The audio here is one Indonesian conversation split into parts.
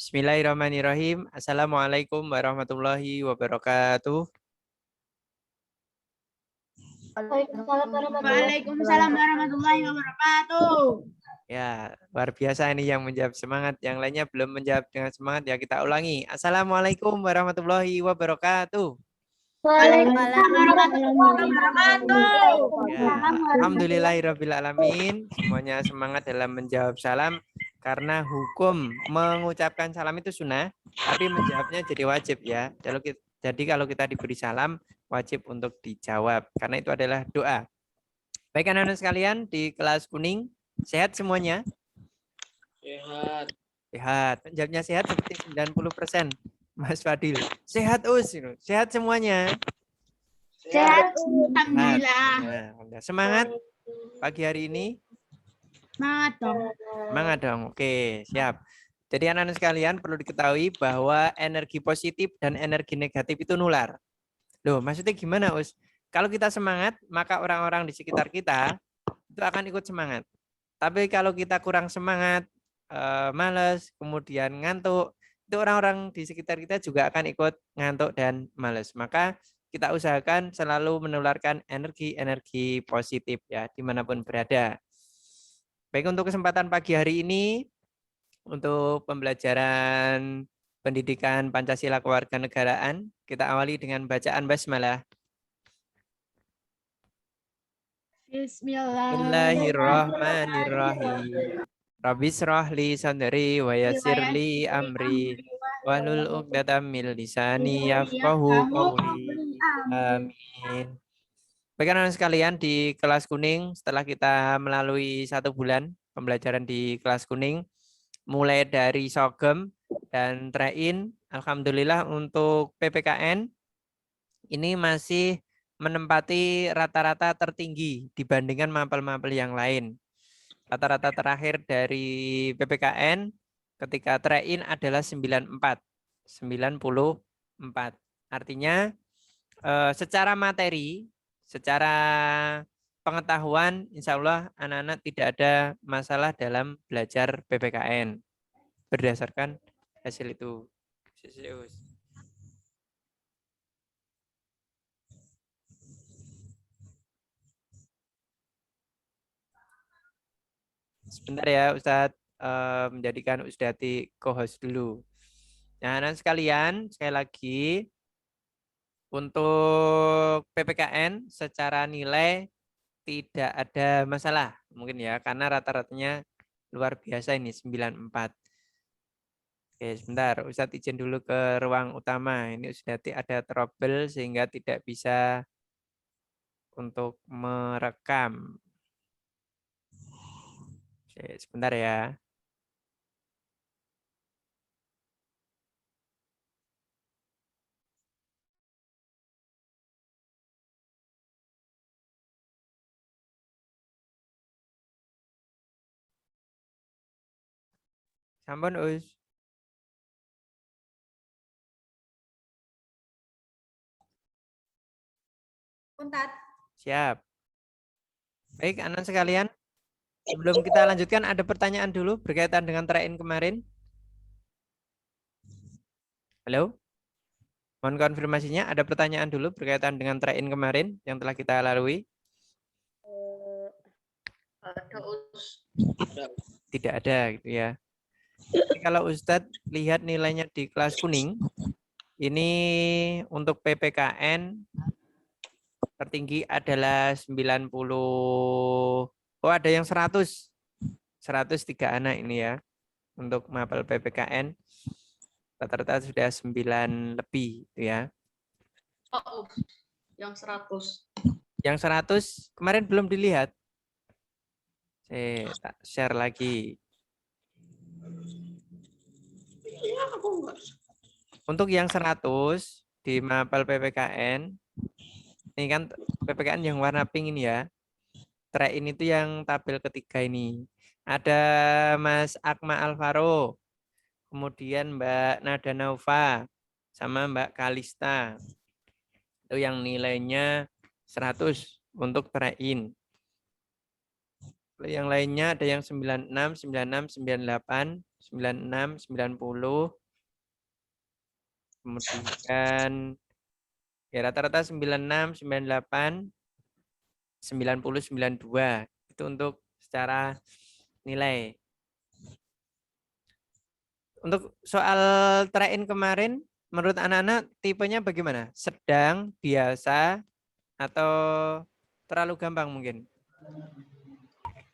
Bismillahirrahmanirrahim. Assalamualaikum warahmatullahi wabarakatuh. Waalaikumsalam warahmatullahi wabarakatuh. Ya, luar biasa ini yang menjawab semangat. Yang lainnya belum menjawab dengan semangat, ya kita ulangi. Assalamualaikum warahmatullahi wabarakatuh. Waalaikumsalam warahmatullahi wabarakatuh. Ya, alhamdulillahirrabbilalamin. Semuanya semangat dalam menjawab salam. Karena hukum mengucapkan salam itu sunnah, tapi menjawabnya jadi wajib ya. Jadi kalau kita diberi salam, wajib untuk dijawab. Karena itu adalah doa. Baik anak-anak sekalian di kelas kuning, sehat semuanya? Sehat. Sehat. Jawabnya sehat seperti 90%. Mas Fadil. Sehat Us. Sehat semuanya. Sehat. Alhamdulillah. Nah, semangat pagi hari ini. Semangat dong. Semangat dong. Oke, siap. Jadi anak-anak sekalian perlu diketahui bahwa energi positif dan energi negatif itu nular. Loh, maksudnya gimana, Us? Kalau kita semangat, maka orang-orang di sekitar kita itu akan ikut semangat. Tapi kalau kita kurang semangat, males, kemudian ngantuk, itu orang-orang di sekitar kita juga akan ikut ngantuk dan males. Maka kita usahakan selalu menularkan energi-energi positif ya, dimanapun berada. Baik, untuk kesempatan pagi hari ini, untuk pembelajaran pendidikan Pancasila Kewarganegaraan, kita awali dengan bacaan basmalah. Bismillahirrahmanirrahim. Rabbi shrah li sadri wa yassir li amri wahlul 'uqdatam min lisani yafqahu qawli. Amin. Baik anak-anak sekalian di kelas kuning, setelah kita melalui 1 bulan pembelajaran di kelas kuning, mulai dari Sogem dan Trein, alhamdulillah untuk PPKN ini masih menempati rata-rata tertinggi dibandingkan mapel-mapel yang lain. Rata-rata terakhir dari PPKN ketika Trein adalah 94. Artinya secara materi, secara pengetahuan, insya Allah anak-anak tidak ada masalah dalam belajar PPKN berdasarkan hasil itu. Sebentar ya Ustadz, menjadikan Ustadz co-host dulu. Nah, anak sekalian, sekali lagi untuk PPKN secara nilai tidak ada masalah mungkin ya, karena rata-ratanya luar biasa ini 94. Oke, sebentar, Ustadz izin dulu ke ruang utama. Ini Ustadz ada trouble sehingga tidak bisa untuk merekam. Oke, sebentar ya. Sampun, Us. Untat. Siap. Baik, anak sekalian. Sebelum kita lanjutkan, ada pertanyaan dulu berkaitan dengan Trein kemarin. Halo? Mohon konfirmasinya, ada pertanyaan dulu berkaitan dengan Trein kemarin yang telah kita lalui? Tidak ada gitu ya. Jadi kalau Ustadz lihat nilainya di kelas kuning, ini untuk PPKN tertinggi adalah 90. Oh, ada yang 100. 103 anak ini ya. Untuk mapel PPKN rata-rata sudah 9 lebih gitu ya. Oh, yang 100. Yang 100 kemarin belum dilihat. Saya tak share lagi. Untuk yang 100 di mapel PPKN, ini kan PPKN yang warna pink ini ya. Trein itu yang tabel ketiga ini. Ada Mas Akma Alvaro, kemudian Mbak Nada Naufa, sama Mbak Kalista. Itu yang nilainya 100 untuk Trein. Yang lainnya ada yang 96, 96, 98, 96, 90. Kemudian ya rata-rata 96, 98, 90, 92. Itu untuk secara nilai. Untuk soal train kemarin, menurut anak-anak tipenya bagaimana? Sedang, biasa, atau terlalu gampang mungkin?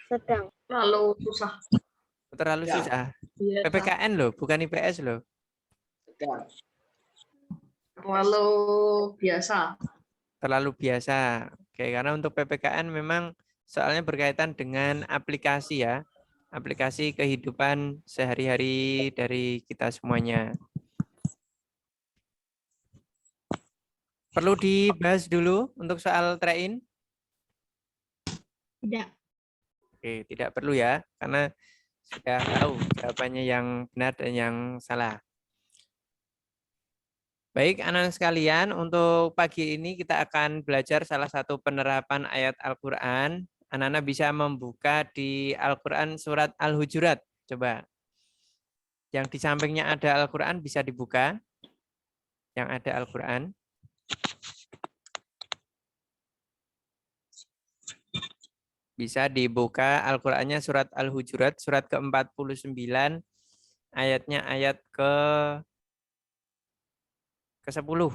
Sedang. Terlalu susah. Terlalu Ya, susah. biasa. PPKN loh, bukan IPS loh. Terlalu biasa. Terlalu biasa. Oke, karena untuk PPKN memang soalnya berkaitan dengan aplikasi ya. Aplikasi kehidupan sehari-hari dari kita semuanya. Perlu dibahas dulu untuk soal train? Tidak. Oke, tidak perlu ya, karena sudah tahu jawabannya yang benar dan yang salah. Baik, anak-anak sekalian, untuk pagi ini kita akan belajar salah satu penerapan ayat Al-Quran. Anak-anak bisa membuka di Al-Quran surat Al-Hujurat. Coba. Yang di sampingnya ada Al-Quran bisa dibuka. Yang ada Al-Quran. Bisa dibuka Al-Qurannya surat Al-Hujurat, surat ke-49, ayatnya ayat ke-10.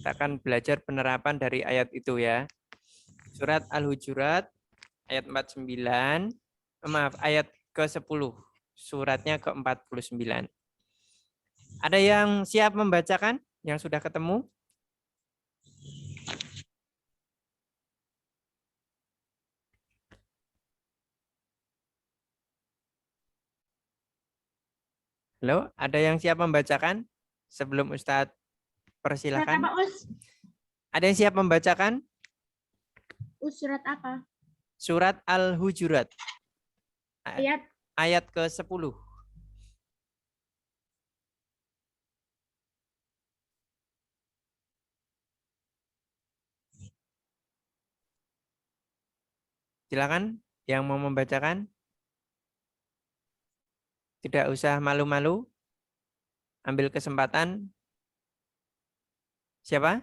Kita akan belajar penerapan dari ayat itu ya. Surat Al-Hujurat, ayat 49, maaf, ayat ke-10. Suratnya ke-49. Ada yang siap membacakan? Yang sudah ketemu? Halo, ada yang siap membacakan? Sebelum Ustadz persilakan. Surat apa, Us? Ada yang siap membacakan? Surat apa? Surat Al-Hujurat. Ayat. Ayat ke-10. Silakan yang mau membacakan. Tidak usah malu-malu. Ambil kesempatan. Siapa?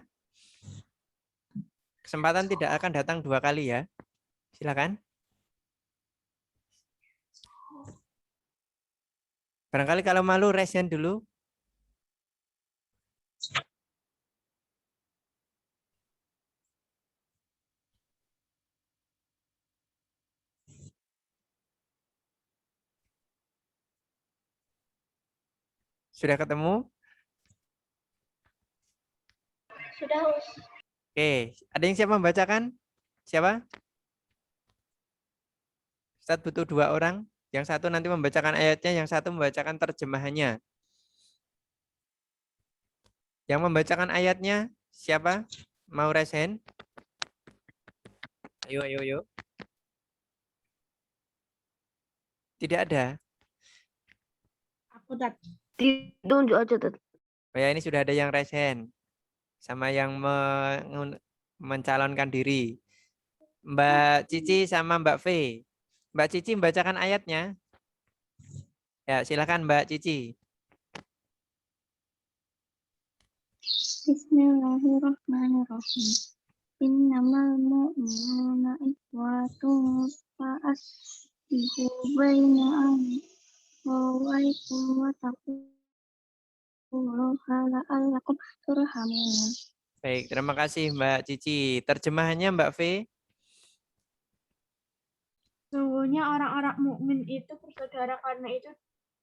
Kesempatan tidak akan datang 2 kali ya. Silakan. Barangkali kalau malu raise hand dulu. Sudah ketemu? Sudah, Us. Oke, ada yang siap membacakan? Siapa? Ustadz butuh 2 orang. Yang satu nanti membacakan ayatnya, yang satu membacakan terjemahannya. Yang membacakan ayatnya siapa? Mau raise hand? Ayo, ayo, ayo. Tidak ada. Aku dat. Ditunjuk aja tuh. Oh ya, ini sudah ada yang raise hand. Sama yang mencalonkan diri. Mbak Cici sama Mbak V. Mbak Cici membacakan ayatnya. Ya, silakan Mbak Cici. Bismillahirrahmanirrahim. Innamal mu'minuna ikhwatun fa'aslihu baina akhawaykum wa taqullaha la'allakum turhamun. Baik, terima kasih Mbak Cici. Terjemahannya Mbak V. Sesungguhnya orang-orang mukmin itu bersaudara, karena itu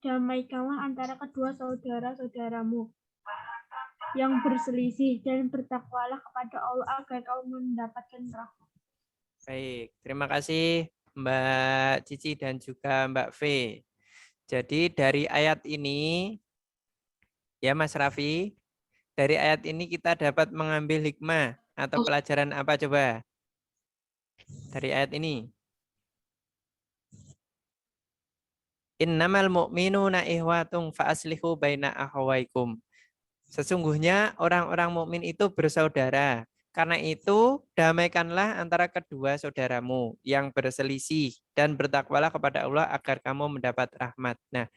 damaikanlah antara kedua saudara-saudaramu yang berselisih dan bertakwalah kepada Allah agar kau mendapatkan rahmat. Baik, terima kasih Mbak Cici dan juga Mbak V. Jadi dari ayat ini, ya Mas Raffi, dari ayat ini kita dapat mengambil hikmah atau pelajaran apa coba? Dari ayat ini. Innamal mu'minuna ihwatung fa'aslihu baina akhawaykum. Sesungguhnya orang-orang mukmin itu bersaudara. Karena itu, damaikanlah antara kedua saudaramu yang berselisih dan bertakwalah kepada Allah agar kamu mendapat rahmat. Nah,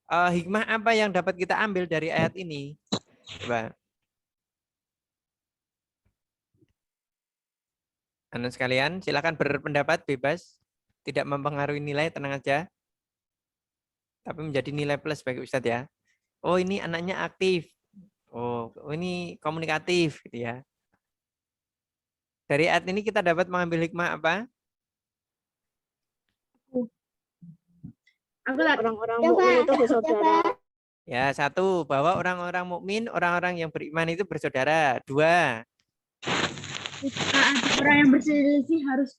hikmah apa yang dapat kita ambil dari ayat ini? Coba. Anak sekalian, silakan berpendapat bebas. Tidak mempengaruhi nilai, tenang aja. Tapi menjadi nilai plus bagi Ustadz ya. Oh, ini anaknya aktif. Oh, ini komunikatif gitu ya. Dari ayat ini kita dapat mengambil hikmah apa? Orang-orang mukmin itu bersaudara. Ya, satu, bahwa orang-orang mukmin, orang-orang yang beriman itu bersaudara. Dua, Orang yang berselisih harus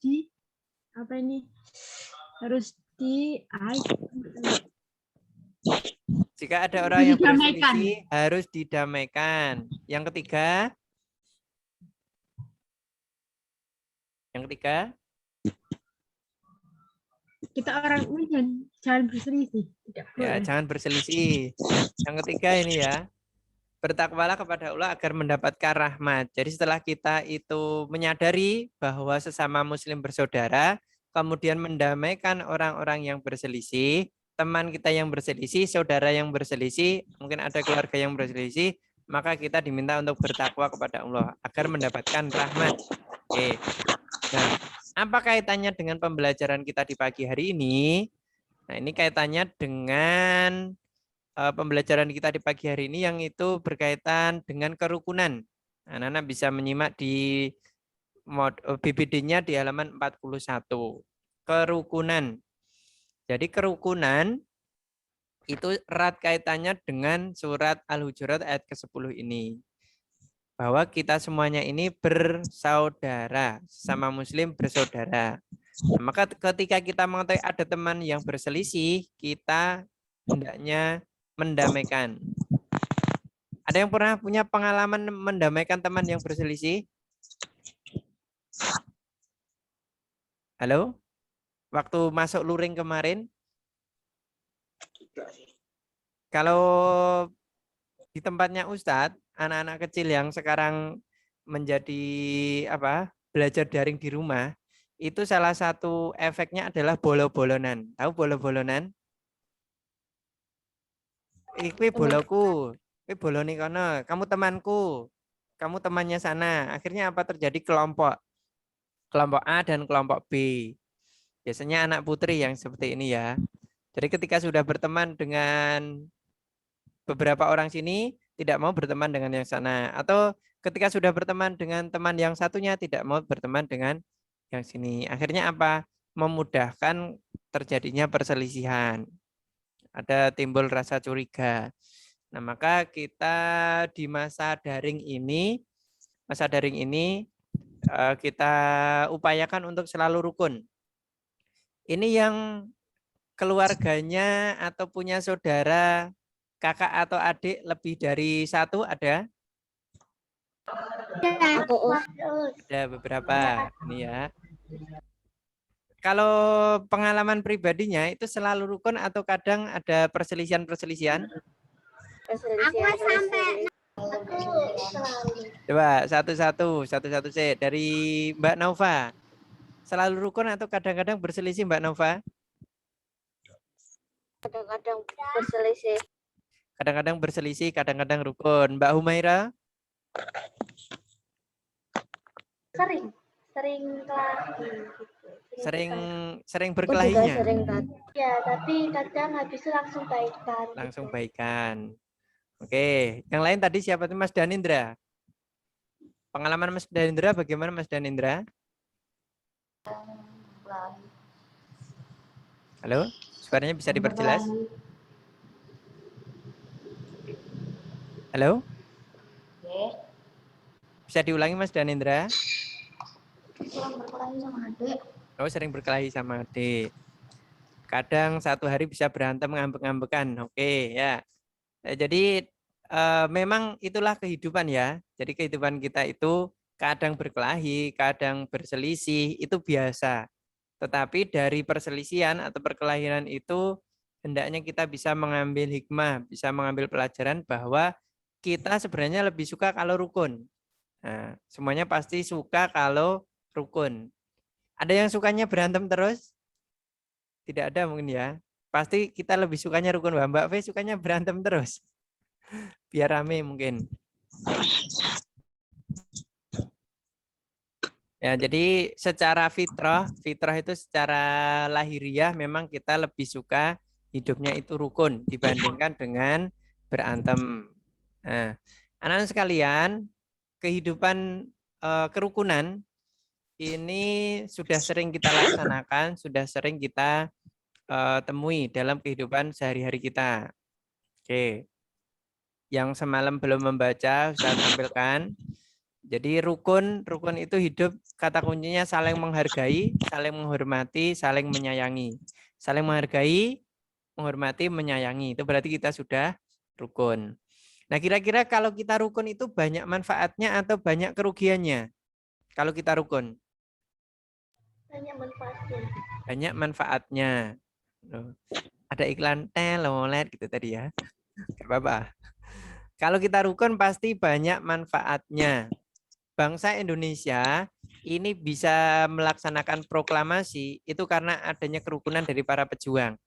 jika ada orang yang didamaikan. berselisih harus didamaikan. Yang ketiga, Kita orang ini jangan berselisih. Tidak ya, boleh. jangan berselisih. Yang ketiga ini ya, bertakwalah kepada Allah agar mendapatkan rahmat. Jadi setelah kita itu menyadari bahwa sesama muslim bersaudara, kemudian mendamaikan orang-orang yang berselisih, teman kita yang berselisih, saudara yang berselisih, mungkin ada keluarga yang berselisih, maka kita diminta untuk bertakwa kepada Allah agar mendapatkan rahmat. Oke. Nah, apa kaitannya dengan pembelajaran kita di pagi hari ini? Nah, ini kaitannya dengan pembelajaran kita di pagi hari ini yang itu berkaitan dengan kerukunan. Anak-anak bisa menyimak di BBD-nya di halaman 41. Kerukunan. Jadi kerukunan itu erat kaitannya dengan surat Al-Hujurat ayat ke-10 ini. Bahwa kita semuanya ini bersaudara, sama muslim bersaudara. Nah, maka ketika kita mengetahui ada teman yang berselisih, kita hendaknya mendamaikan. Ada yang pernah punya pengalaman mendamaikan teman yang berselisih? Halo? Waktu masuk luring kemarin? Kalau di tempatnya Ustadz, anak-anak kecil yang sekarang menjadi belajar daring di rumah, itu salah satu efeknya adalah bolo-bolonan. Tahu bolo-bolonan? Iki boloku, ini boloni kono, kamu temanku, kamu temannya sana. Akhirnya apa terjadi? Kelompok A dan kelompok B. Biasanya anak putri yang seperti ini ya. Jadi ketika sudah berteman dengan beberapa orang sini, tidak mau berteman dengan yang sana. Atau ketika sudah berteman dengan teman yang satunya, tidak mau berteman dengan yang sini. Akhirnya apa? Memudahkan terjadinya perselisihan. Ada timbul rasa curiga. Nah, maka kita di masa daring ini kita upayakan untuk selalu rukun. Ini yang keluarganya atau punya saudara, kakak atau adik lebih dari satu ada? Ada beberapa. Ini ya. Kalau pengalaman pribadinya itu selalu rukun atau kadang ada perselisihan-perselisihan? Coba satu-satu sih dari Mbak Nova. Selalu rukun atau kadang-kadang berselisih Mbak Nova? Kadang-kadang berselisih. Kadang-kadang berselisih, kadang-kadang rukun. Mbak Humaira? Sering Sering berkelahinya. Ya, tapi kadang habis itu langsung baikan. Langsung baikan. Oke, yang lain tadi siapa tuh Mas Danindra? Pengalaman Mas Danindra bagaimana Mas Danindra? Halo, suaranya bisa diperjelas? Halo? Bisa diulangi Mas Danindra? Sering berkelahi sama adik. Oh, sering berkelahi sama adik. Kadang satu hari bisa berantem ngambek-ngambekan. Oke, ya. Jadi memang itulah kehidupan ya. Jadi kehidupan kita itu kadang berkelahi, kadang berselisih, itu biasa. Tetapi dari perselisihan atau perkelahian itu hendaknya kita bisa mengambil hikmah, bisa mengambil pelajaran bahwa kita sebenarnya lebih suka kalau rukun. Nah, semuanya pasti suka kalau rukun. Ada yang sukanya berantem terus? Tidak ada mungkin ya. Pasti kita lebih sukanya rukun. Mbak V sukanya berantem terus. Biar rame mungkin. Ya, jadi secara fitrah itu secara lahiriah memang kita lebih suka hidupnya itu rukun dibandingkan dengan berantem. Nah, anak-anak sekalian, kehidupan kerukunan ini sudah sering kita laksanakan, sudah sering kita temui dalam kehidupan sehari-hari kita. Oke. Yang semalam belum membaca, saya tampilkan. Jadi rukun itu hidup, kata kuncinya saling menghargai, saling menghormati, saling menyayangi. Saling menghargai, menghormati, menyayangi. Itu berarti kita sudah rukun. Nah, kira-kira kalau kita rukun itu banyak manfaatnya atau banyak kerugiannya? Kalau kita rukun. Banyak manfaatnya. Banyak manfaatnya. Loh, ada iklan telolet gitu tadi ya. Gak apa-apa. Kalau kita rukun pasti banyak manfaatnya. Bangsa Indonesia ini bisa melaksanakan proklamasi itu karena adanya kerukunan dari para pejuang.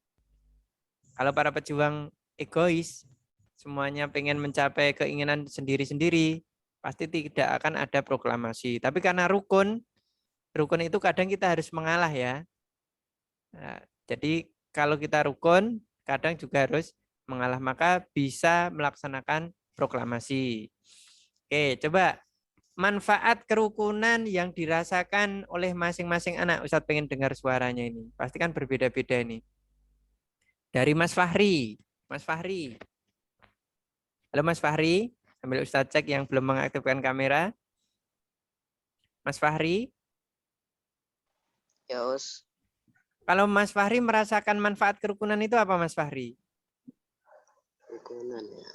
Kalau para pejuang egois, semuanya pengen mencapai keinginan sendiri-sendiri, pasti tidak akan ada proklamasi. Tapi karena rukun itu kadang kita harus mengalah ya. Nah, jadi kalau kita rukun, kadang juga harus mengalah, maka bisa melaksanakan proklamasi. Oke, coba manfaat kerukunan yang dirasakan oleh masing-masing anak. Ustadz pengen dengar suaranya ini. Pasti kan berbeda-beda ini. Dari Mas Fahri. Mas Fahri. Halo Mas Fahri. Sambil Ustadz cek yang belum mengaktifkan kamera. Mas Fahri. Ya, Us. Kalau Mas Fahri merasakan manfaat kerukunan itu apa Mas Fahri? Kerukunan ya.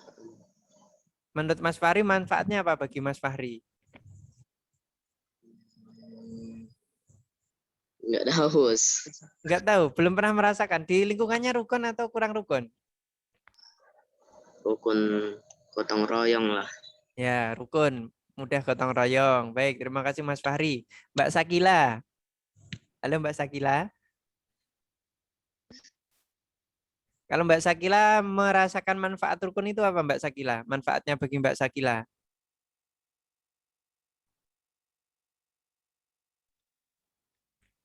Menurut Mas Fahri manfaatnya apa bagi Mas Fahri? Nggak tahu, Us. Enggak tahu, belum pernah merasakan. Di lingkungannya rukun atau kurang rukun? Rukun gotong royong lah. Ya, rukun. Mudah gotong royong. Baik, terima kasih Mas Fahri. Mbak Sakila. Halo Mbak Sakila. Kalau Mbak Sakila merasakan manfaat rukun itu apa Mbak Sakila? Manfaatnya bagi Mbak Sakila?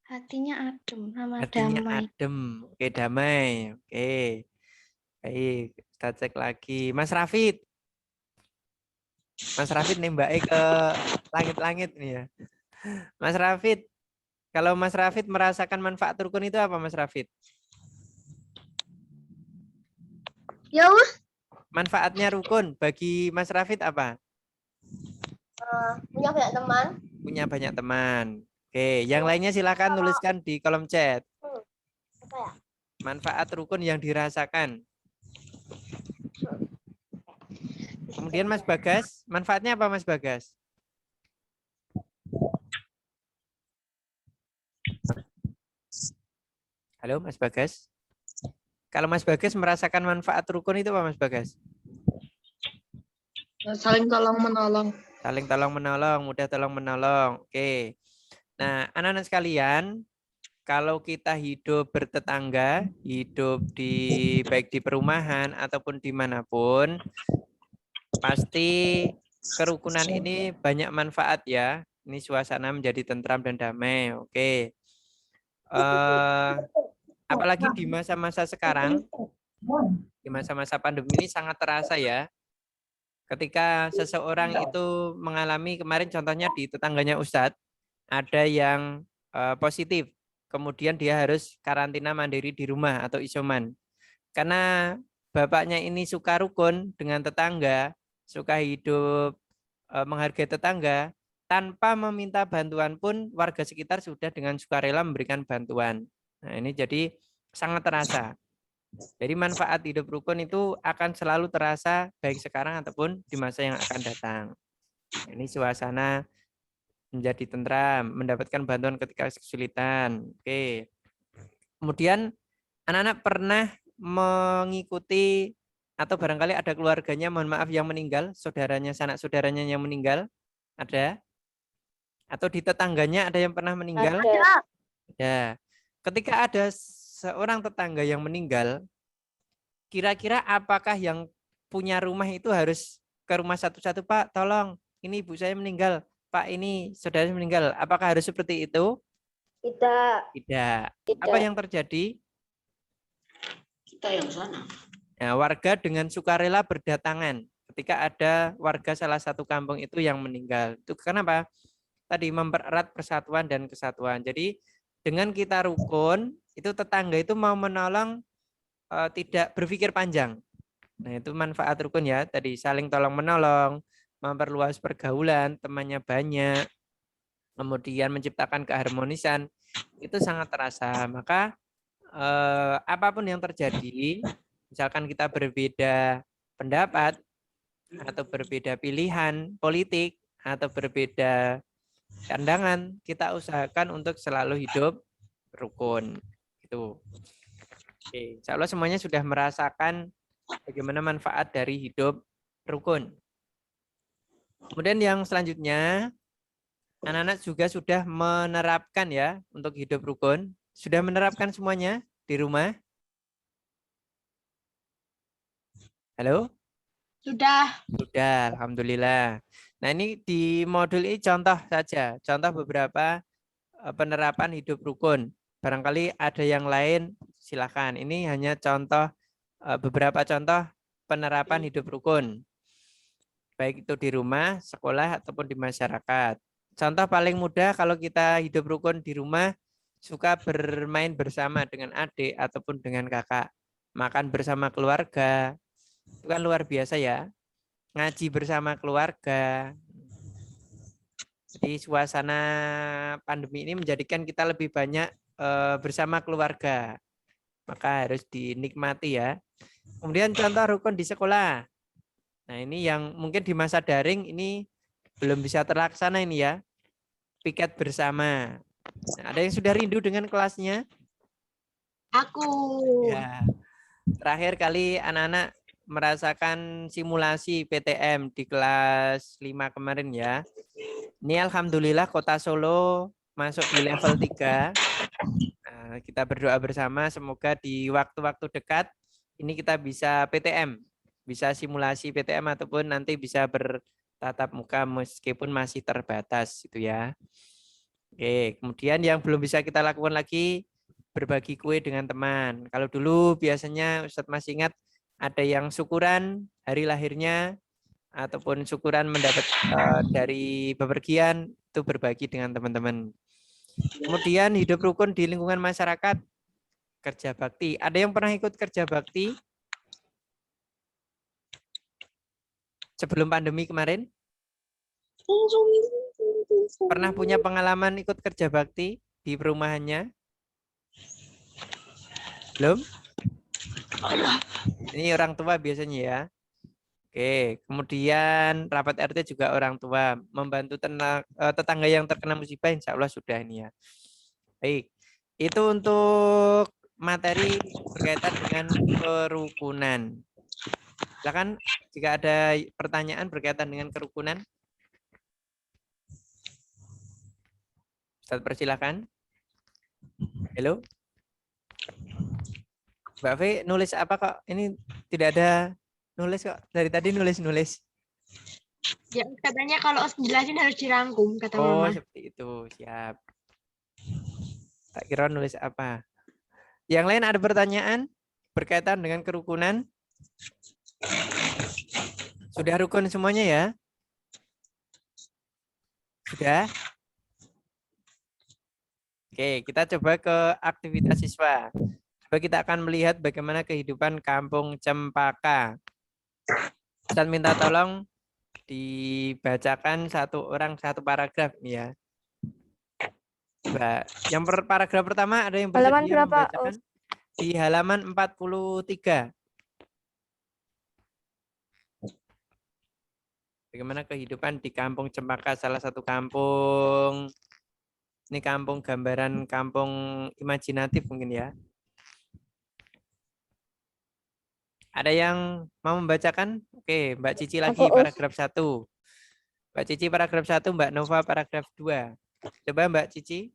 Hatinya adem sama Hatinya damai. adem. Oke, damai. Oke. Baik, kita cek lagi. Mas Rafid. Mas Rafid nembaknya ke langit-langit nih ya. Mas Rafid, kalau Mas Rafid merasakan manfaat rukun itu apa Mas Rafid? Ya, Manfaatnya rukun bagi Mas Rafid apa? punya banyak teman. Punya banyak teman. Oke, yang lainnya silakan tuliskan di kolom chat. Apa ya? Manfaat rukun yang dirasakan. Kemudian Mas Bagas, manfaatnya apa Mas Bagas? Halo Mas Bagas. Kalau Mas Bagas merasakan manfaat rukun itu apa Mas Bagas? Saling tolong menolong. Saling tolong menolong, mudah tolong menolong. Oke. Nah, anak-anak sekalian, kalau kita hidup bertetangga, hidup baik di perumahan ataupun dimanapun, pasti kerukunan ini banyak manfaat ya. Ini suasana menjadi tentram dan damai. Oke. Apalagi di masa-masa sekarang, di masa-masa pandemi ini sangat terasa ya. Ketika seseorang itu mengalami, kemarin contohnya di tetangganya Ustadz, ada yang positif, kemudian dia harus karantina mandiri di rumah atau isoman. Karena bapaknya ini suka rukun dengan tetangga, suka hidup menghargai tetangga, tanpa meminta bantuan pun warga sekitar sudah dengan sukarela memberikan bantuan. Nah, ini jadi sangat terasa. Jadi manfaat hidup rukun itu akan selalu terasa baik sekarang ataupun di masa yang akan datang. Ini suasana menjadi tentram, mendapatkan bantuan ketika kesulitan. Oke. Kemudian anak-anak pernah mengikuti atau barangkali ada keluarganya, mohon maaf, yang meninggal, saudaranya, sanak saudaranya yang meninggal. Ada? Atau di tetangganya ada yang pernah meninggal? Ada. Ya. Ketika ada seorang tetangga yang meninggal, kira-kira apakah yang punya rumah itu harus ke rumah satu-satu, Pak, tolong, ini ibu saya meninggal, Pak, ini saudara saya meninggal. Apakah harus seperti itu? Tidak. Tidak. Apa yang terjadi? Kita yang sana. Nah, warga dengan sukarela berdatangan ketika ada warga salah satu kampung itu yang meninggal. Itu kenapa? Tadi mempererat persatuan dan kesatuan. Jadi dengan kita rukun, itu tetangga itu mau menolong, tidak berpikir panjang. Nah, itu manfaat rukun ya. Tadi saling tolong menolong, memperluas pergaulan, temannya banyak, kemudian menciptakan keharmonisan, itu sangat terasa. Maka apapun yang terjadi, misalkan kita berbeda pendapat atau berbeda pilihan politik atau berbeda pandangan, kita usahakan untuk selalu hidup rukun. Itu. Oke, insya Allah semuanya sudah merasakan bagaimana manfaat dari hidup rukun. Kemudian yang selanjutnya, anak-anak juga sudah menerapkan ya untuk hidup rukun. Sudah menerapkan semuanya di rumah? Halo? Sudah. Sudah, alhamdulillah. Nah, ini di modul ini contoh saja, contoh beberapa penerapan hidup rukun. Barangkali ada yang lain, silakan. Ini hanya contoh, beberapa contoh penerapan hidup rukun. Baik itu di rumah, sekolah, ataupun di masyarakat. Contoh paling mudah kalau kita hidup rukun di rumah, suka bermain bersama dengan adik ataupun dengan kakak. Makan bersama keluarga, itu kan luar biasa ya. Ngaji bersama keluarga. Jadi suasana pandemi ini menjadikan kita lebih banyak bersama keluarga. Maka harus dinikmati ya. Kemudian contoh rukun di sekolah. Nah, ini yang mungkin di masa daring ini belum bisa terlaksana ini ya. Piket bersama. Nah, ada yang sudah rindu dengan kelasnya? Aku. Ya. Terakhir kali anak-anak merasakan simulasi PTM di kelas 5 kemarin ya. Ini alhamdulillah Kota Solo masuk di level 3. Nah, kita berdoa bersama semoga di waktu-waktu dekat ini kita bisa PTM, bisa simulasi PTM ataupun nanti bisa bertatap muka meskipun masih terbatas itu ya. Oke, kemudian yang belum bisa kita lakukan lagi berbagi kue dengan teman. Kalau dulu biasanya Ustadz masih ingat ada yang syukuran hari lahirnya ataupun syukuran mendapat dari bepergian, itu berbagi dengan teman-teman. Kemudian hidup rukun di lingkungan masyarakat, kerja bakti. Ada yang pernah ikut kerja bakti sebelum pandemi kemarin? Pernah punya pengalaman ikut kerja bakti di perumahannya? Belum? Ini orang tua biasanya ya. Oke, kemudian rapat RT juga orang tua, membantu tetangga yang terkena musibah, insya Allah sudah ini ya. Baik, itu untuk materi berkaitan dengan kerukunan. Silakan jika ada pertanyaan berkaitan dengan kerukunan. Ustaz persilakan. Halo. Mbak Fe nulis apa kok? Ini tidak ada nulis kok. Dari tadi nulis-nulis. Ya, katanya kalau jelasin harus dirangkum, kata Oh, Mama. seperti itu. Siap. Tak kira nulis apa. Yang lain ada pertanyaan berkaitan dengan kerukunan? Sudah rukun semuanya ya? Sudah? Oke, kita coba ke aktivitas siswa. Coba kita akan melihat bagaimana kehidupan kampung Cempaka. Ustaz minta tolong dibacakan satu orang satu paragraf ya. Coba. Yang paragraf pertama ada yang Halaman bersedia berapa, membacakan? Di halaman 43. Bagaimana kehidupan di kampung Cempaka, salah satu kampung. Ini kampung gambaran kampung imajinatif mungkin ya. Ada yang mau membacakan? Oke, Mbak Cici lagi Aku, Us. paragraf 1. Mbak Cici paragraf 1, Mbak Nova paragraf 2. Coba Mbak Cici.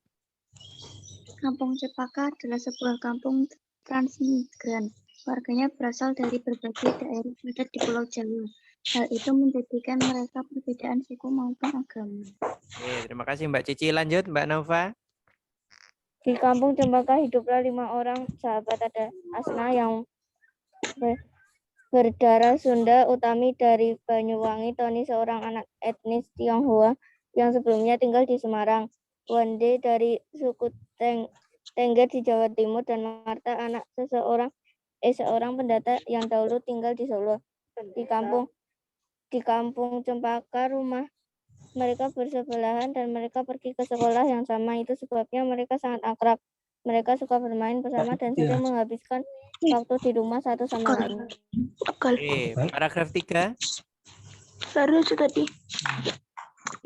Kampung Cempaka adalah sebuah kampung transmigran. Warganya berasal dari berbagai daerah padat di Pulau Jawa. Hal itu menjadikan mereka perbedaan suku maupun agama. Oke, terima kasih Mbak Cici. Lanjut Mbak Nova. Di kampung Cempaka hiduplah 5 orang sahabat. Ada Asna yang berdarah Sunda, Utami dari Banyuwangi, Tony seorang anak etnis Tionghoa yang sebelumnya tinggal di Semarang, Wande dari suku Tengger di Jawa Timur, dan Marta anak seorang pendata yang dahulu tinggal di Solo. Di kampung Cempaka rumah mereka bersebelahan dan mereka pergi ke sekolah yang sama. Itu sebabnya mereka sangat akrab. Mereka suka bermain bersama dan sering menghabiskan waktu di rumah satu sama lain. Oke, paragraf 3. Baru tadi.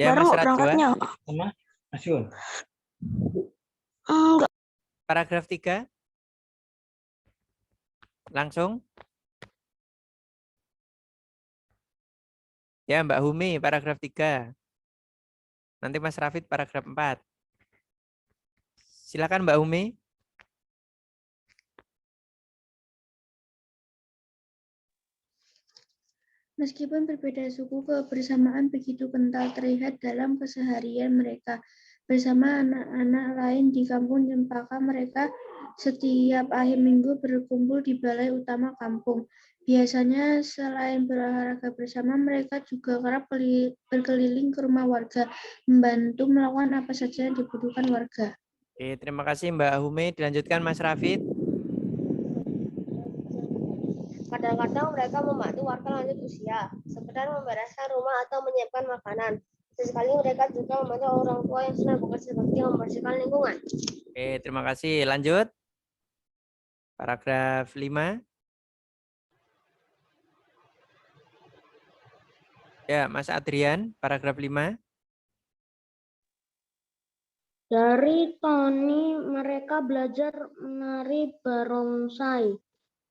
Ya, Mas Radwa. Enggak. Paragraf 3. Langsung. Ya, Mbak Humi paragraf 3. Nanti Mas Rafid paragraf 4. Silakan Mbak Humi. Meskipun berbeda suku, kebersamaan begitu kental terlihat dalam keseharian mereka. Bersama anak-anak lain di kampung Cempaka, mereka setiap akhir minggu berkumpul di balai utama kampung. Biasanya selain berolahraga bersama, mereka juga kerap berkeliling ke rumah warga, membantu melakukan apa saja yang dibutuhkan warga. Oke, terima kasih Mbak Humi. Dilanjutkan Mas Rafid. Kadang-kadang mereka membantu warga lanjut usia, sekedar membereskan rumah atau menyiapkan makanan. Sesekali mereka juga membantu orang tua yang sedang bekerja seperti membersihkan lingkungan. Oke, terima kasih. Lanjut. Paragraf 5. Ya, Mas Adrian, paragraf 5. Dari Tony, mereka belajar menari barongsai.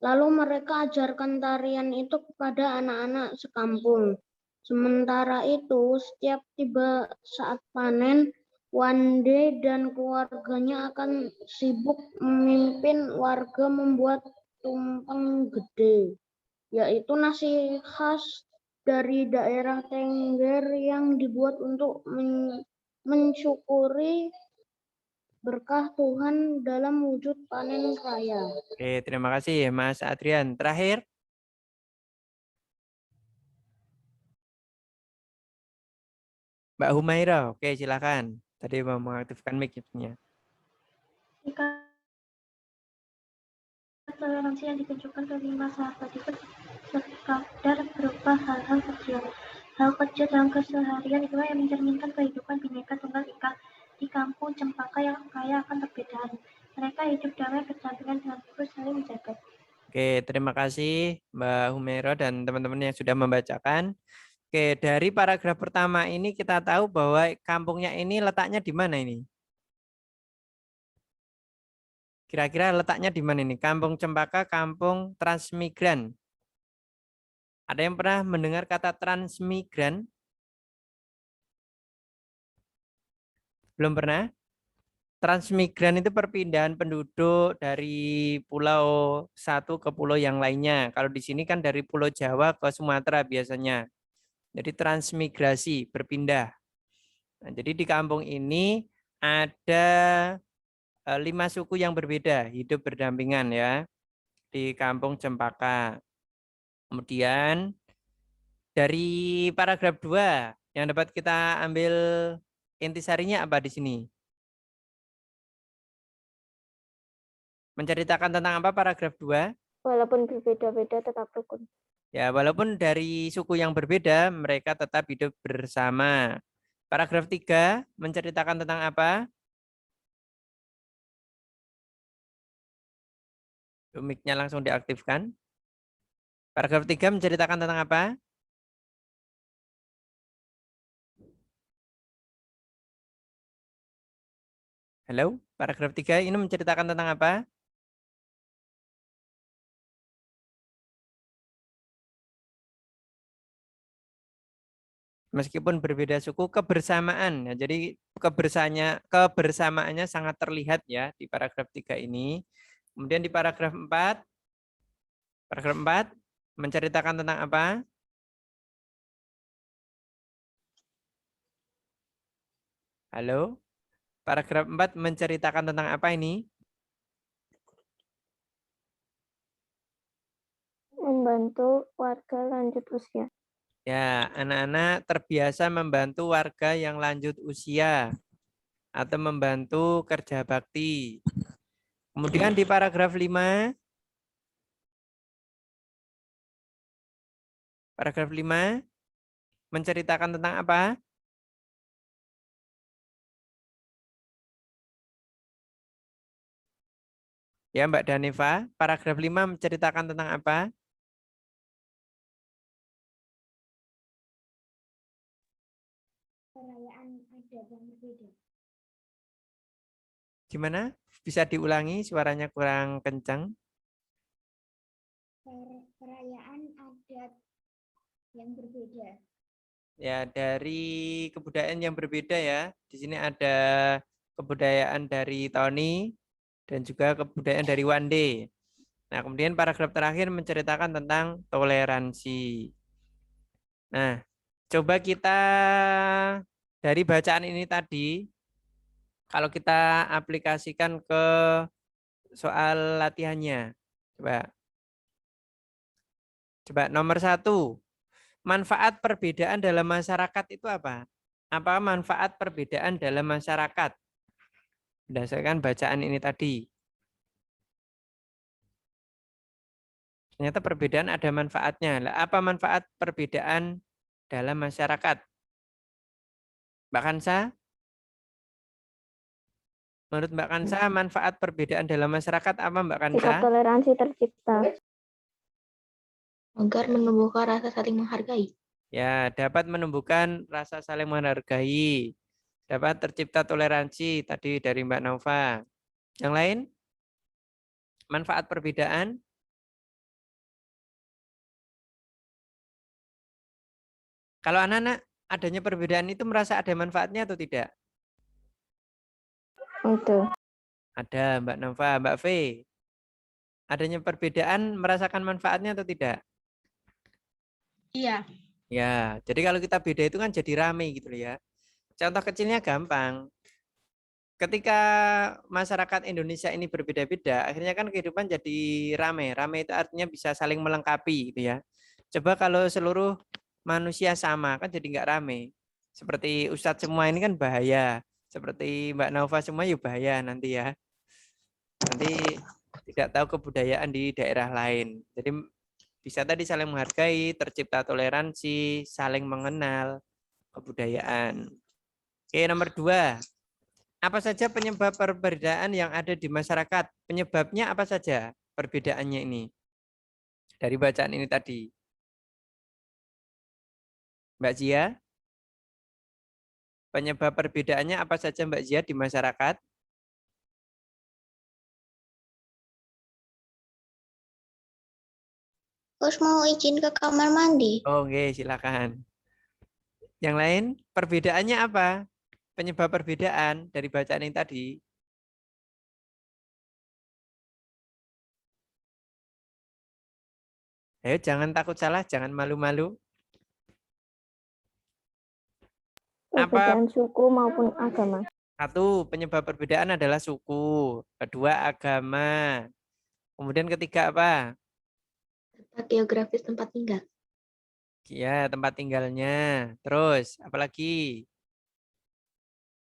Lalu mereka ajarkan tarian itu kepada anak-anak sekampung. Sementara itu, setiap tiba saat panen, Wande dan keluarganya akan sibuk memimpin warga membuat tumpeng gede, yaitu nasi khas dari daerah Tengger yang dibuat untuk mensyukuri berkah Tuhan dalam wujud panen raya. Oke, terima kasih Mas Adrian. Terakhir. Mbak Humaira, oke silakan. Tadi mau mengaktifkan mic-nya. Toleransi yang ditunjukkan kelima sahabat itu sekadar berupa hal-hal kecil. Hal kecil dalam keseharian itulah yang mencerminkan kehidupan Bhinneka Tunggal Ika di kampung Cempaka yang kaya akan perbedaan. Mereka hidup damai berdampingan dengan terus saling menjaga. Oke, terima kasih Mbak Humaira dan teman-teman yang sudah membacakan. Oke, dari paragraf pertama ini kita tahu bahwa kampungnya ini letaknya di mana ini? Kira-kira letaknya di mana ini? Kampung Cempaka, kampung transmigran. Ada yang pernah mendengar kata transmigran? Belum pernah? Transmigran itu perpindahan penduduk dari pulau satu ke pulau yang lainnya. Kalau di sini kan dari Pulau Jawa ke Sumatera biasanya. Jadi transmigrasi, berpindah. Nah, jadi di kampung ini ada 5 suku yang berbeda, hidup berdampingan ya di kampung Cempaka. Kemudian dari paragraf 2 yang dapat kita ambil intisarinya apa di sini? Menceritakan tentang apa paragraf 2? Walaupun berbeda-beda tetap rukun. Ya, walaupun dari suku yang berbeda, mereka tetap hidup bersama. Paragraf 3 menceritakan tentang apa? Mic-nya langsung diaktifkan. Paragraf 3 menceritakan tentang apa? Halo, paragraf 3 ini menceritakan tentang apa? Meskipun berbeda suku, kebersamaan. Ya, jadi kebersamaannya sangat terlihat ya di paragraf 3 ini. Kemudian di paragraf 4, menceritakan tentang apa? Halo? Paragraf 4 menceritakan tentang apa ini? Membantu warga lanjut usia. Ya, anak-anak terbiasa membantu warga yang lanjut usia atau membantu kerja bakti. Kemudian di paragraf 5, menceritakan tentang apa? Ya, Mbak Daneva, paragraf 5 menceritakan tentang apa? Perayaan adat yang berbeda. Gimana? Bisa diulangi, suaranya kurang kencang. Perayaan adat yang berbeda. Ya, dari kebudayaan yang berbeda ya. Di sini ada kebudayaan dari Tony dan juga kebudayaan dari Wande. Nah, kemudian paragraf terakhir menceritakan tentang toleransi. Nah, coba kita dari bacaan ini tadi, kalau kita aplikasikan ke soal latihannya. Coba nomor 1. Manfaat perbedaan dalam masyarakat itu apa? Apa manfaat perbedaan dalam masyarakat? Berdasarkan bacaan ini tadi. Ternyata perbedaan ada manfaatnya. Lah, apa manfaat perbedaan dalam masyarakat? Mbak Kansa? Menurut Mbak Kansa, manfaat perbedaan dalam masyarakat apa Mbak Kansa? Sikap toleransi tercipta. Agar menumbuhkan rasa saling menghargai. Ya, dapat menumbuhkan rasa saling menghargai. Dapat tercipta toleransi tadi dari Mbak Nova. Yang lain? Manfaat perbedaan? Kalau anak-anak adanya perbedaan itu merasa ada manfaatnya atau tidak? Itu. Ada Mbak Nova, Mbak V. Adanya perbedaan merasakan manfaatnya atau tidak? Iya. Ya, jadi kalau kita beda itu kan jadi rame gitu loh ya. Contoh kecilnya gampang. Ketika masyarakat Indonesia ini berbeda-beda, akhirnya kan kehidupan jadi rame. Rame itu artinya bisa saling melengkapi gitu ya. Coba kalau seluruh manusia sama kan jadi nggak rame. Seperti Ustadz semua ini kan bahaya. Seperti Mbak Nova semua ya bahaya nanti ya. Nanti tidak tahu kebudayaan di daerah lain. Jadi bisa tadi saling menghargai, tercipta toleransi, saling mengenal kebudayaan. Oke, nomor 2. Apa saja penyebab perbedaan yang ada di masyarakat? Penyebabnya apa saja perbedaannya ini? Dari bacaan ini tadi. Mbak Zia? Penyebab perbedaannya apa saja Mbak Zia di masyarakat? Terus mau izin ke kamar mandi. Oh, oke, silakan. Yang lain, perbedaannya apa? Penyebab perbedaan dari bacaan ini tadi. Ayo, jangan takut salah, jangan malu-malu. Perbedaan suku maupun agama. 1, penyebab perbedaan adalah suku. 2, agama. Kemudian ketiga apa? Tempat geografis tempat tinggal. Ya, tempat tinggalnya. Terus, apalagi?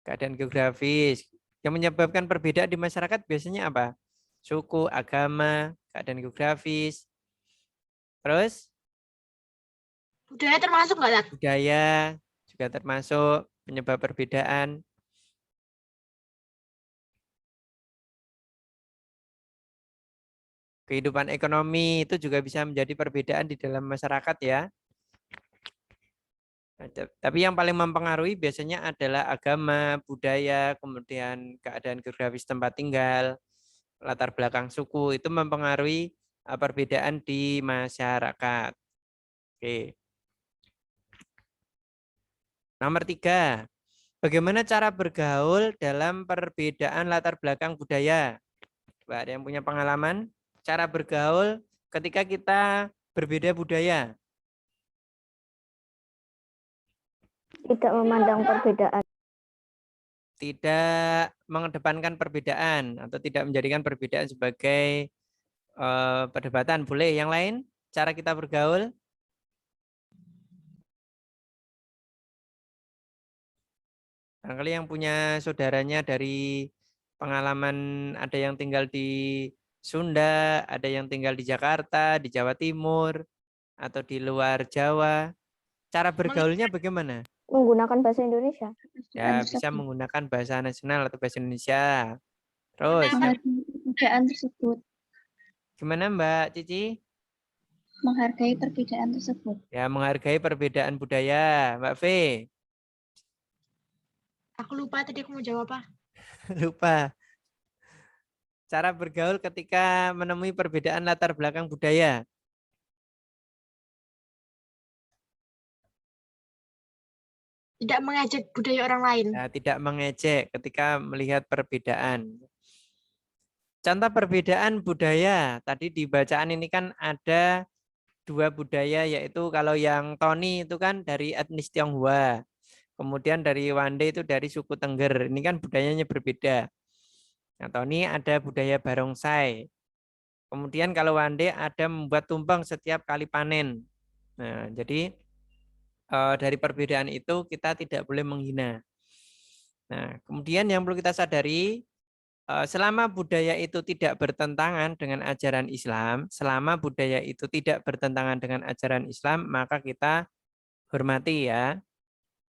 Keadaan geografis. Yang menyebabkan perbedaan di masyarakat biasanya apa? Suku, agama, keadaan geografis. Terus? Budaya termasuk nggak, Tat? Budaya juga termasuk penyebab perbedaan. Kehidupan ekonomi itu juga bisa menjadi perbedaan di dalam masyarakat ya. Tapi yang paling mempengaruhi biasanya adalah agama, budaya, kemudian keadaan geografis tempat tinggal, latar belakang suku, itu mempengaruhi perbedaan di masyarakat. Oke. Nomor 3. Bagaimana cara bergaul dalam perbedaan latar belakang budaya? Coba ada yang punya pengalaman? Cara bergaul ketika kita berbeda budaya. Tidak memandang perbedaan. Tidak mengedepankan perbedaan atau tidak menjadikan perbedaan sebagai perdebatan. Boleh yang lain? Cara kita bergaul? Barangkali yang punya saudaranya dari pengalaman ada yang tinggal di Sunda, ada yang tinggal di Jakarta, di Jawa Timur, atau di luar Jawa. Cara bergaulnya bagaimana? Menggunakan bahasa Indonesia. Ya, bisa menggunakan bahasa nasional atau bahasa Indonesia. Terus, Menghargai perbedaan tersebut. gimana Mbak Cici? Menghargai perbedaan tersebut. Ya, menghargai perbedaan budaya. Mbak V, Aku lupa tadi aku mau jawab apa. lupa. Cara bergaul ketika menemui perbedaan latar belakang budaya. Tidak mengejek budaya orang lain. Ya, tidak mengejek ketika melihat perbedaan. Contoh perbedaan budaya. Tadi di bacaan ini kan ada 2 budaya, yaitu kalau yang Tony itu kan dari etnis Tionghoa. Kemudian dari Wande itu dari suku Tengger. Ini kan budayanya berbeda. Nah, Tony ada budaya barongsai. Kemudian kalau Wande ada membuat tumpeng setiap kali panen. Nah, jadi dari perbedaan itu kita tidak boleh menghina. Nah, kemudian yang perlu kita sadari, selama budaya itu tidak bertentangan dengan ajaran Islam, selama budaya itu tidak bertentangan dengan ajaran Islam, maka kita hormati ya.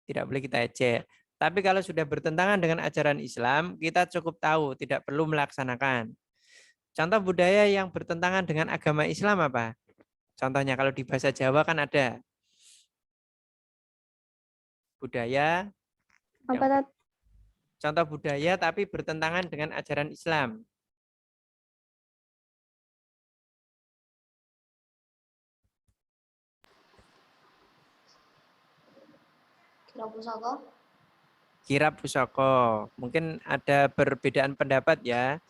Tidak boleh kita ejek. Tapi kalau sudah bertentangan dengan ajaran Islam, kita cukup tahu, tidak perlu melaksanakan. Contoh budaya yang bertentangan dengan agama Islam apa? Contohnya kalau di bahasa Jawa kan ada budaya, contoh budaya tapi bertentangan dengan ajaran Islam. Kirab pusaka. Mungkin ada perbedaan pendapat ya.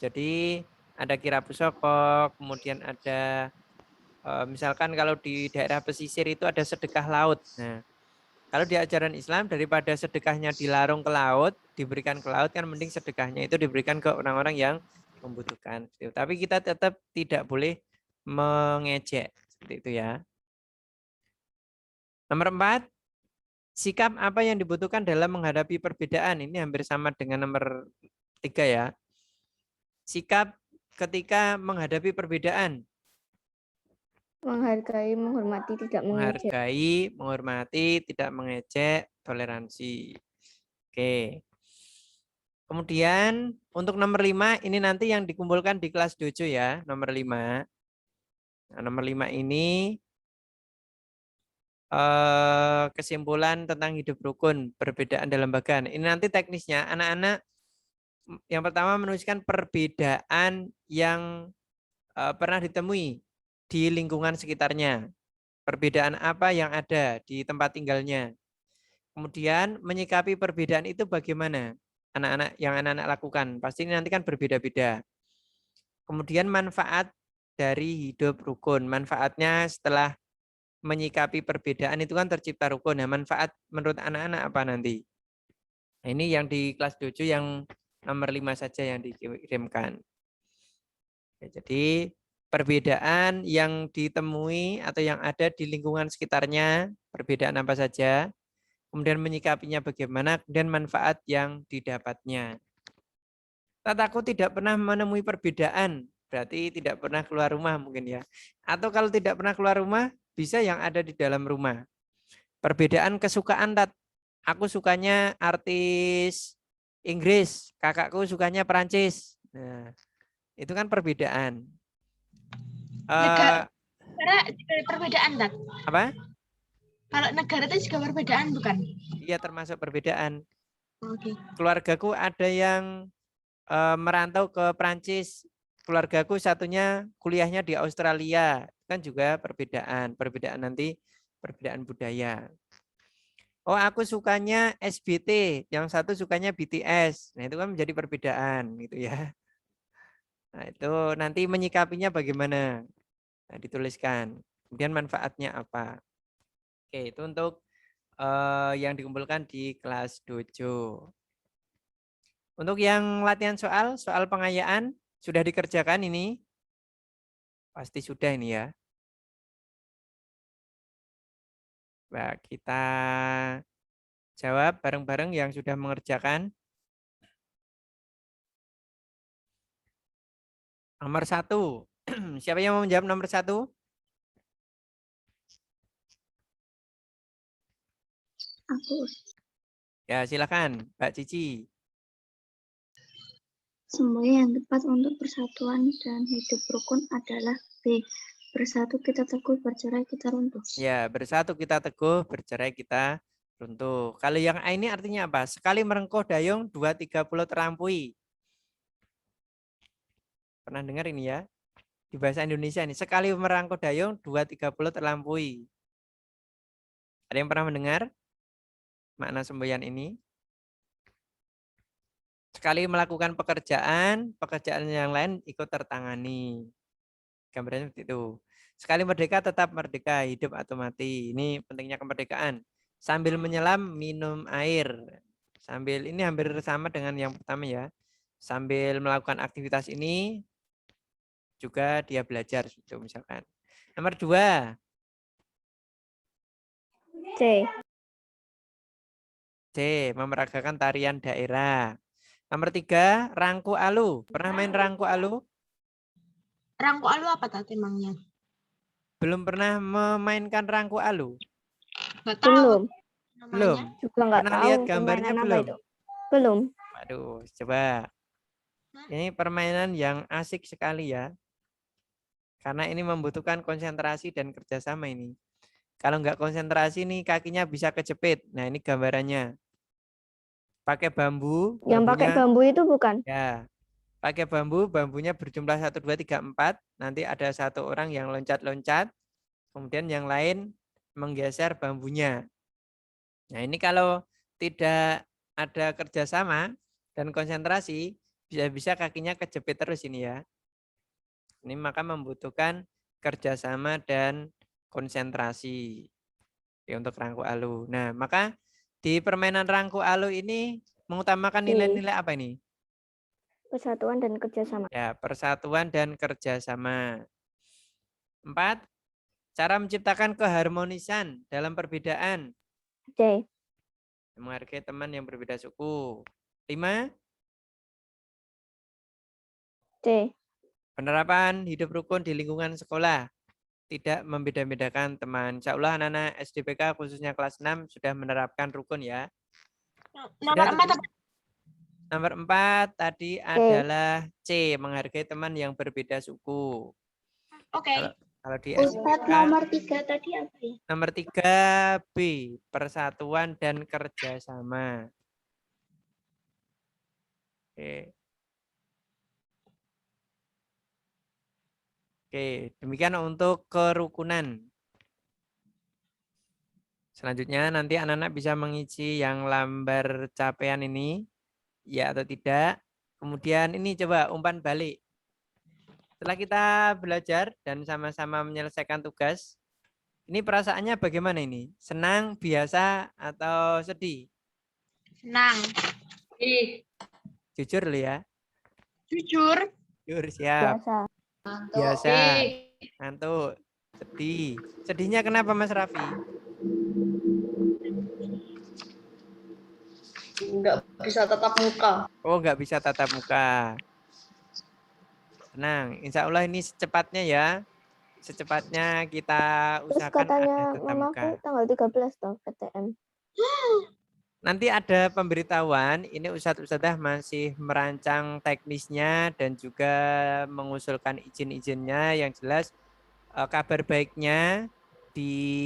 Jadi ada kirab pusaka, kemudian ada misalkan kalau di daerah pesisir itu ada sedekah laut. Nah, kalau di ajaran Islam daripada sedekahnya dilarung ke laut, diberikan ke laut kan mending sedekahnya itu diberikan ke orang-orang yang membutuhkan. Tapi kita tetap tidak boleh mengejek seperti itu ya. Nomor 4, sikap apa yang dibutuhkan dalam menghadapi perbedaan? Ini hampir sama dengan nomor 3 ya. Sikap ketika menghadapi perbedaan. Menghargai, menghormati, tidak mengejek. Menghargai, menghormati, tidak mengejek, toleransi. Oke. Kemudian untuk nomor 5 ini nanti yang dikumpulkan di kelas dojo ya, nomor 5. Nah, nomor 5 ini kesimpulan tentang hidup rukun, perbedaan dalam bagan. Ini nanti teknisnya anak-anak yang pertama menuliskan perbedaan yang pernah ditemui di lingkungan sekitarnya. Perbedaan apa yang ada di tempat tinggalnya. Kemudian menyikapi perbedaan itu bagaimana anak-anak lakukan. Pasti ini nanti kan berbeda-beda. Kemudian manfaat dari hidup rukun. Manfaatnya setelah menyikapi perbedaan itu kan tercipta rukun. Nah, manfaat menurut anak-anak apa nanti? Nah, ini yang di kelas dojo yang nomor 5 saja yang dikirimkan. Ya, jadi perbedaan yang ditemui atau yang ada di lingkungan sekitarnya, perbedaan apa saja, kemudian menyikapinya bagaimana, kemudian manfaat yang didapatnya. Aku tidak pernah menemui perbedaan, berarti tidak pernah keluar rumah mungkin ya. Atau kalau tidak pernah keluar rumah, bisa yang ada di dalam rumah. Perbedaan kesukaan, aku sukanya artis Inggris, kakakku sukanya Perancis. Nah, itu kan perbedaan. Negara juga perbedaan, Tat. Apa? Kalau negara itu juga perbedaan, bukan? Iya, termasuk perbedaan. Oke. Keluargaku ada yang merantau ke Perancis. Keluargaku satunya kuliahnya di Australia. Kan juga perbedaan. Perbedaan nanti, perbedaan budaya. Oh, aku sukanya SBT, yang satu sukanya BTS. Nah, itu kan menjadi perbedaan gitu ya. Nah, itu nanti menyikapinya bagaimana? Nah, dituliskan. Kemudian manfaatnya apa? Oke, itu untuk yang dikumpulkan di kelas dojo. Untuk yang latihan soal pengayaan sudah dikerjakan ini? Pasti sudah ini ya. Nah, kita jawab bareng-bareng yang sudah mengerjakan. Nomor 1. Siapa yang mau menjawab nomor 1? Aku. Ya, silakan, Mbak Cici. Semboyan yang tepat untuk persatuan dan hidup rukun adalah B. Bersatu kita teguh, bercerai kita runtuh. Ya, bersatu kita teguh, bercerai kita runtuh. Kalau yang A ini artinya apa? Sekali merengkuh dayung, 2-3 pulau terlampaui. Pernah dengar ini ya? Di bahasa Indonesia ini, sekali merangkuh dayung, 2-3 pulau terlampaui. Ada yang pernah mendengar makna semboyan ini? Sekali melakukan pekerjaan yang lain ikut tertangani. Gambarnya seperti itu. Sekali merdeka tetap merdeka, hidup atau mati. Ini pentingnya kemerdekaan. Sambil menyelam minum air. Sambil ini hampir sama dengan yang pertama ya. Sambil melakukan aktivitas ini juga dia belajar gitu misalkan. Nomor 2. C. C. Memeragakan tarian daerah. Nomor 3. Rangku alu. Pernah main rangku alu? Rangku alu apa tadi emangnya? Belum pernah memainkan rangku alu? Nggak tahu Belum. namanya. Belum. Juga nggak Pernah tahu lihat gambarnya permainan apa belum? itu. Belum. Waduh, coba. Ini permainan yang asik sekali ya. Karena ini membutuhkan konsentrasi dan kerjasama ini. Kalau nggak konsentrasi nih kakinya bisa kejepit. Nah ini gambarannya. Pakai bambu. Yang pakai bambu itu bukan? Ya. Pakai bambu, bambunya berjumlah 1, 2, 3, 4. Nanti ada satu orang yang loncat-loncat. Kemudian yang lain menggeser bambunya. Nah ini kalau tidak ada kerjasama dan konsentrasi, bisa-bisa kakinya kejepit terus ini ya. Ini maka membutuhkan kerjasama dan konsentrasi untuk rangku alu. Nah maka di permainan rangku alu ini mengutamakan nilai-nilai apa ini? Persatuan dan kerjasama. Ya, persatuan dan kerjasama. 4. Cara menciptakan keharmonisan dalam perbedaan. C. Menghargai teman yang berbeda suku. 5. C. Penerapan hidup rukun di lingkungan sekolah. Tidak membeda-bedakan teman. Insya Allah anak-anak SDPK khususnya kelas 6 sudah menerapkan rukun ya. Nomor 4 apa? Nomor 4 tadi adalah C. Menghargai teman yang berbeda suku. Oke. Kalau di Ustadz, SDPK, nomor 3 tadi apa ya? nomor 3 B. Persatuan dan kerjasama. Oke. Oke, demikian untuk kerukunan. Selanjutnya nanti anak-anak bisa mengisi yang lambar capaian ini, ya atau tidak. Kemudian ini coba umpan balik. Setelah kita belajar dan sama-sama menyelesaikan tugas, ini perasaannya bagaimana ini? Senang, biasa, atau sedih? Senang. Jujur loh ya. Jujur. Jujur, siap. Biasa. Biasa. Ngantuk. Sedih. Sedihnya kenapa Mas Raffi? Nggak bisa tatap muka. Oh, nggak bisa tatap muka. Tenang, insya Allah ini secepatnya ya. Secepatnya kita Terus usahakan ada katanya tatap mamaku muka. tanggal 13 toh PTM. Nanti ada pemberitahuan, ini Ustadz-Ustadzah masih merancang teknisnya dan juga mengusulkan izin-izinnya. Yang jelas kabar baiknya di